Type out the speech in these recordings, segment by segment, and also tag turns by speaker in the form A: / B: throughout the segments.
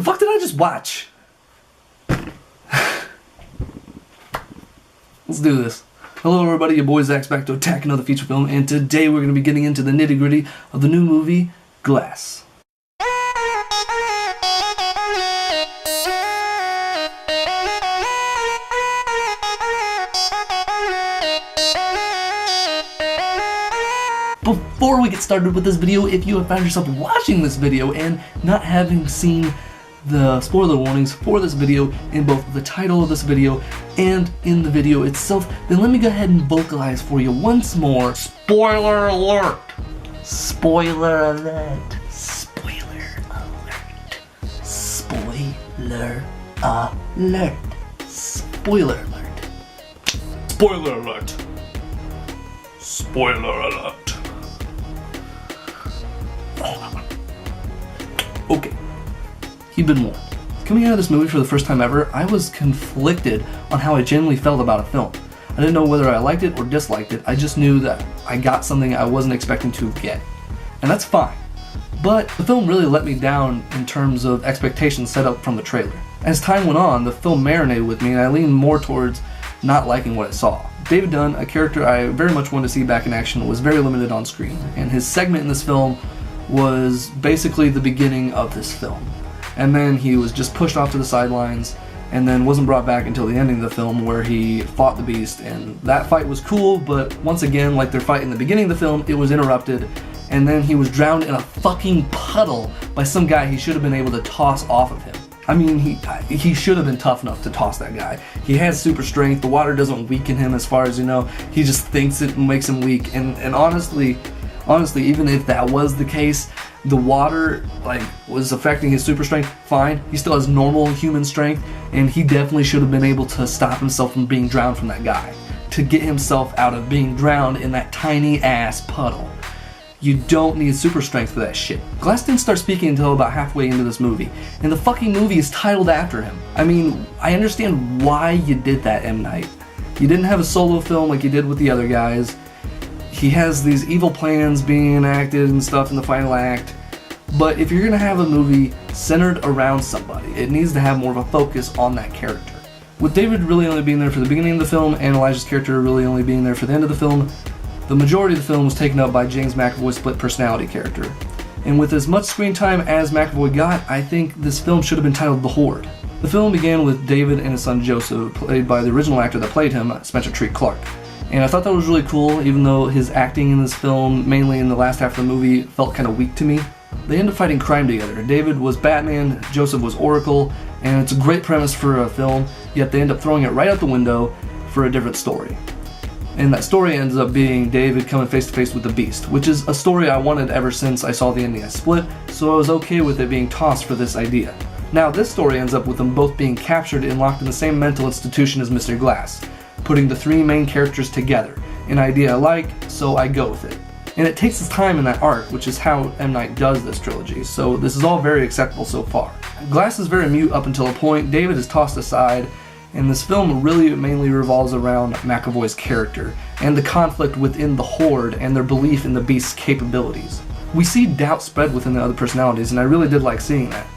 A: The fuck did I just watch? Let's do this. Hello everybody, your boy Zach's back to attack another feature film, and today we're going to be getting into the nitty gritty of the new movie, Glass. Before we get started with this video, if you have found yourself watching this video and not having seen the spoiler warnings for this video in both the title of this video and in the video itself, then let me go ahead and vocalize for you once more. Spoiler alert! Spoiler alert! Spoiler alert! Spoiler alert! Spoiler alert! Spoiler alert! Spoiler alert! Okay. He'd been warned. Coming out of this movie for the first time ever, I was conflicted on how I genuinely felt about a film. I didn't know whether I liked it or disliked it, I just knew that I got something I wasn't expecting to get. And that's fine. But the film really let me down in terms of expectations set up from the trailer. As time went on, the film marinated with me and I leaned more towards not liking what I saw. David Dunn, a character I very much wanted to see back in action, was very limited on screen, and his segment in this film was basically the beginning of this film. And then he was just pushed off to the sidelines and then wasn't brought back until the ending of the film, where he fought the Beast, and that fight was cool, but once again, like their fight in the beginning of the film, it was interrupted, and then he was drowned in a fucking puddle by some guy he should have been able to toss off of him. I mean, he should have been tough enough to toss that guy. He has super strength, the water doesn't weaken him as far as you know, he just thinks it makes him weak, and honestly, even if that was the case, the water was affecting his super strength, fine. He still has normal human strength, and he definitely should have been able to stop himself from being drowned from that guy. To get himself out of being drowned in that tiny ass puddle. You don't need super strength for that shit. Glass didn't start speaking until about halfway into this movie, and the fucking movie is titled after him. I mean, I understand why you did that, M. Night. You didn't have a solo film like you did with the other guys. He has these evil plans being enacted and stuff in the final act, but if you're gonna have a movie centered around somebody, it needs to have more of a focus on that character. With David really only being there for the beginning of the film and Elijah's character really only being there for the end of the film, the majority of the film was taken up by James McAvoy's split personality character. And with as much screen time as McAvoy got, I think this film should have been titled The Horde. The film began with David and his son Joseph, played by the original actor that played him, Spencer Treat Clark. And I thought that was really cool, even though his acting in this film, mainly in the last half of the movie, felt kind of weak to me. They end up fighting crime together. David was Batman, Joseph was Oracle, and it's a great premise for a film, yet they end up throwing it right out the window for a different story. And that story ends up being David coming face to face with the Beast, which is a story I wanted ever since I saw the ending of Split, so I was okay with it being tossed for this idea. Now this story ends up with them both being captured and locked in the same mental institution as Mr. Glass, putting the three main characters together. An idea I like, so I go with it. And it takes its time in that art, which is how M. Night does this trilogy, so this is all very acceptable so far. Glass is very mute up until a point, David is tossed aside, and this film really mainly revolves around McAvoy's character, and the conflict within the Horde and their belief in the Beast's capabilities. We see doubt spread within the other personalities, and I really did like seeing that.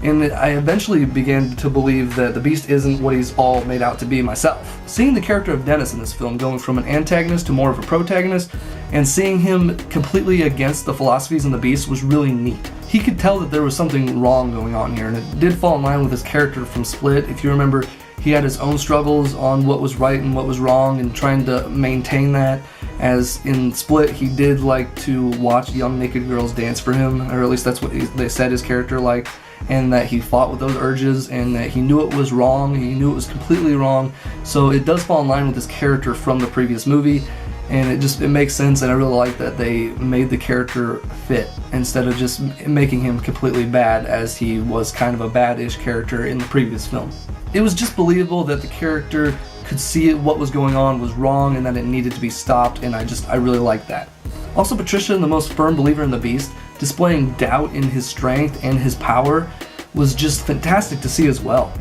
A: And I eventually began to believe that the Beast isn't what he's all made out to be myself. Seeing the character of Dennis in this film going from an antagonist to more of a protagonist, and seeing him completely against the philosophies in the Beast was really neat. He could tell that there was something wrong going on here, and it did fall in line with his character from Split. If you remember, he had his own struggles on what was right and what was wrong and trying to maintain that. As in Split, he did like to watch young naked girls dance for him, or at least that's what they said his character liked, and that he fought with those urges and that he knew it was wrong, he knew it was completely wrong. So it does fall in line with his character from the previous movie, and it makes sense, and I really like that they made the character fit instead of just making him completely bad as he was kind of a bad-ish character in the previous film. It was just believable that the character could see what was going on was wrong and that it needed to be stopped, and I really liked that. Also, Patricia, the most firm believer in the Beast, displaying doubt in his strength and his power, was just fantastic to see as well.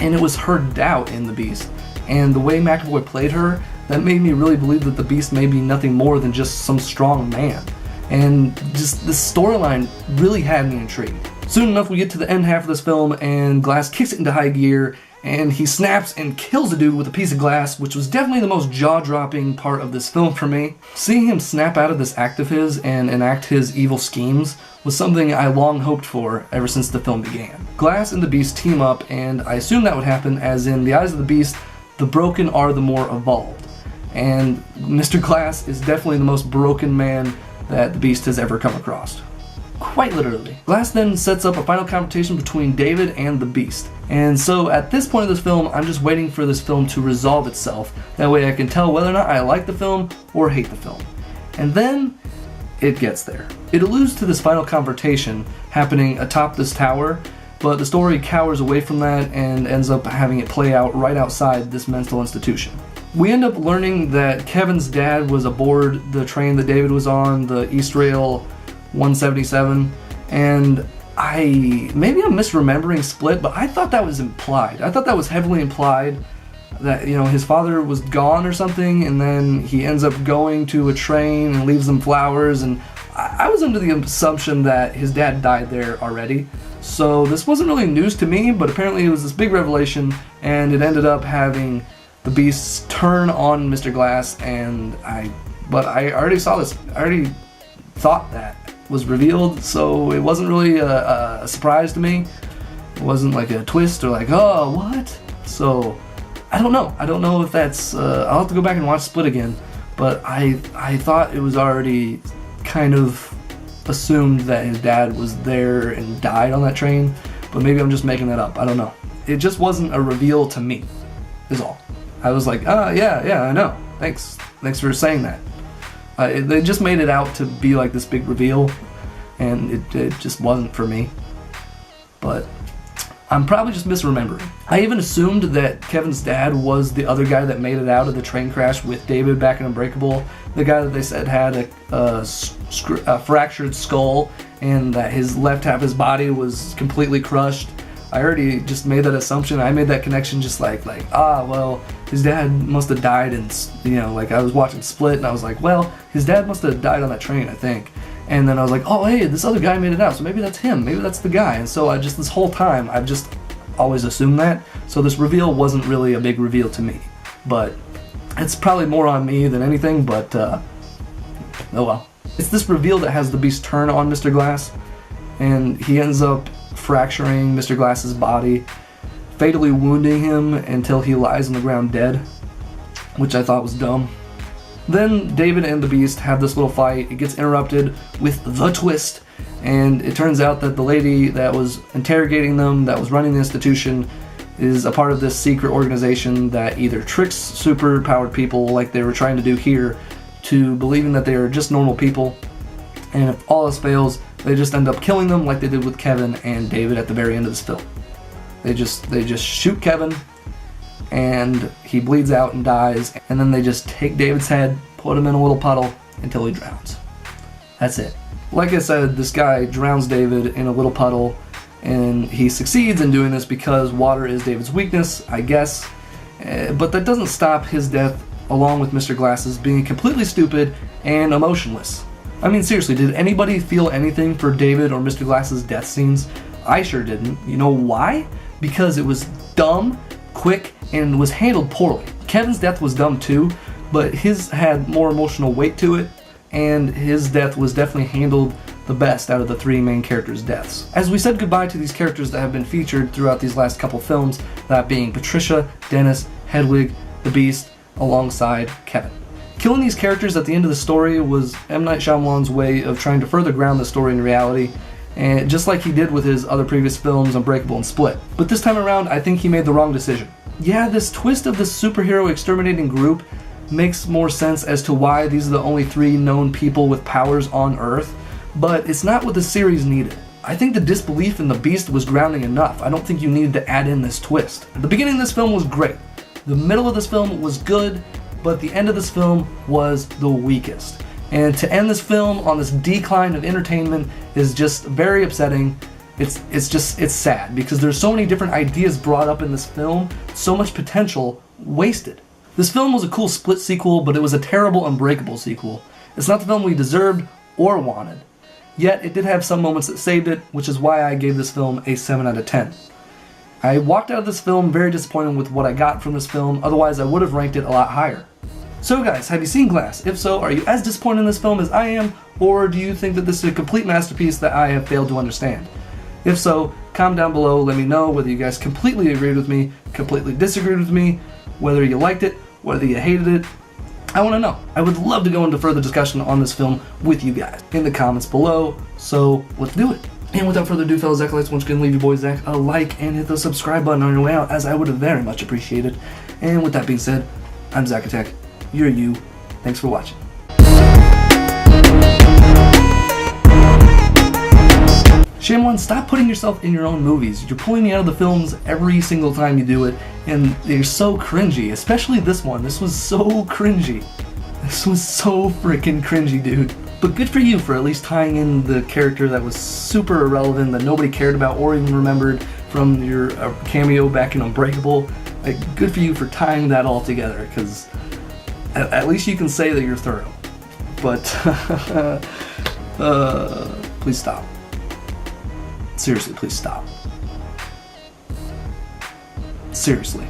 A: And it was her doubt in the Beast, and the way McAvoy played her, that made me really believe that the Beast may be nothing more than just some strong man. And just the storyline really had me intrigued. Soon enough, we get to the end half of this film, and Glass kicks it into high gear, and he snaps and kills a dude with a piece of glass, which was definitely the most jaw-dropping part of this film for me. Seeing him snap out of this act of his and enact his evil schemes was something I long hoped for ever since the film began. Glass and the Beast team up, and I assume that would happen, as in the eyes of the Beast, the broken are the more evolved. And Mr. Glass is definitely the most broken man that the Beast has ever come across. Quite literally. Glass then sets up a final confrontation between David and the Beast. And so at this point of this film, I'm just waiting for this film to resolve itself. That way I can tell whether or not I like the film or hate the film. And then it gets there. It alludes to this final confrontation happening atop this tower, but the story cowers away from that and ends up having it play out right outside this mental institution. We end up learning that Kevin's dad was aboard the train that David was on, the East Rail 177, and maybe I'm misremembering Split, but I thought that was implied. I thought that was heavily implied that, his father was gone or something, and then he ends up going to a train and leaves them flowers, and I was under the assumption that his dad died there already. So this wasn't really news to me, but apparently it was this big revelation, and it ended up having the Beast's turn on Mr. Glass, and I already saw this. I already thought that was revealed, so it wasn't really a surprise to me. It wasn't like a twist or like, oh, what? So I don't know if that's I'll have to go back and watch Split again, but I thought it was already kind of assumed that his dad was there and died on that train, but maybe I'm just making that up. I don't know. It just wasn't a reveal to me, is all. I was like, yeah, I know. Thanks for saying that. They just made it out to be like this big reveal, and it just wasn't for me. But I'm probably just misremembering. I even assumed that Kevin's dad was the other guy that made it out of the train crash with David back in Unbreakable, the guy that they said had a fractured skull and that his left half of his body was completely crushed. I already just made that assumption. I made that connection just like well, his dad must have died, and like I was watching Split and I was like, well, his dad must have died on that train, I think. And then I was like, oh hey, this other guy made it out, so maybe that's him, maybe that's the guy. And so this whole time I've just always assumed that. So this reveal wasn't really a big reveal to me, but it's probably more on me than anything. But oh well. It's this reveal that has the Beast turn on Mr. Glass, and he ends up fracturing Mr. Glass's body, fatally wounding him until he lies on the ground dead, which I thought was dumb. Then David and the Beast have this little fight. It gets interrupted with the twist, and it turns out that the lady that was interrogating them, that was running the institution, is a part of this secret organization that either tricks super-powered people like they were trying to do here to believing that they are just normal people, and if all else fails, they just end up killing them like they did with Kevin and David at the very end of this film. They just shoot Kevin, and he bleeds out and dies, and then they just take David's head, put him in a little puddle until he drowns. That's it. Like I said, this guy drowns David in a little puddle, and he succeeds in doing this because water is David's weakness, I guess, but that doesn't stop his death along with Mr. Glass's being completely stupid and emotionless. I mean, seriously, did anybody feel anything for David or Mr. Glass's death scenes? I sure didn't. You know why? Because it was dumb, quick, and was handled poorly. Kevin's death was dumb too, but his had more emotional weight to it, and his death was definitely handled the best out of the three main characters' deaths. As we said goodbye to these characters that have been featured throughout these last couple films, that being Patricia, Dennis, Hedwig, the Beast, alongside Kevin. Killing these characters at the end of the story was M. Night Shyamalan's way of trying to further ground the story in reality, and just like he did with his other previous films, Unbreakable and Split. But this time around, I think he made the wrong decision. Yeah, this twist of this superhero exterminating group makes more sense as to why these are the only three known people with powers on Earth, but it's not what the series needed. I think the disbelief in the Beast was grounding enough. I don't think you needed to add in this twist. The beginning of this film was great. The middle of this film was good, but the end of this film was the weakest. And to end this film on this decline of entertainment is just very upsetting. It's sad because there's so many different ideas brought up in this film, so much potential wasted. This film was a cool Split sequel, but it was a terrible Unbreakable sequel. It's not the film we deserved or wanted. Yet, it did have some moments that saved it, which is why I gave this film a 7 out of 10. I walked out of this film very disappointed with what I got from this film, otherwise I would have ranked it a lot higher. So guys, have you seen Glass? If so, are you as disappointed in this film as I am, or do you think that this is a complete masterpiece that I have failed to understand? If so, comment down below, let me know whether you guys completely agreed with me, completely disagreed with me, whether you liked it, whether you hated it. I want to know. I would love to go into further discussion on this film with you guys in the comments below, so let's do it. And without further ado, fellow Zackalites, once again, leave your boy Zach a like and hit the subscribe button on your way out, as I would very much appreciate it. And with that being said, I'm Zack Attack. You're you. Thanks for watching. Shyamalan, stop putting yourself in your own movies. You're pulling me out of the films every single time you do it, and they're so cringy, especially this one. This was so cringy. This was so freaking cringy, dude. But good for you for at least tying in the character that was super irrelevant, that nobody cared about or even remembered from your cameo back in Unbreakable. Like, good for you for tying that all together, because at least you can say that you're thorough. But, please stop. Seriously, please stop. Seriously.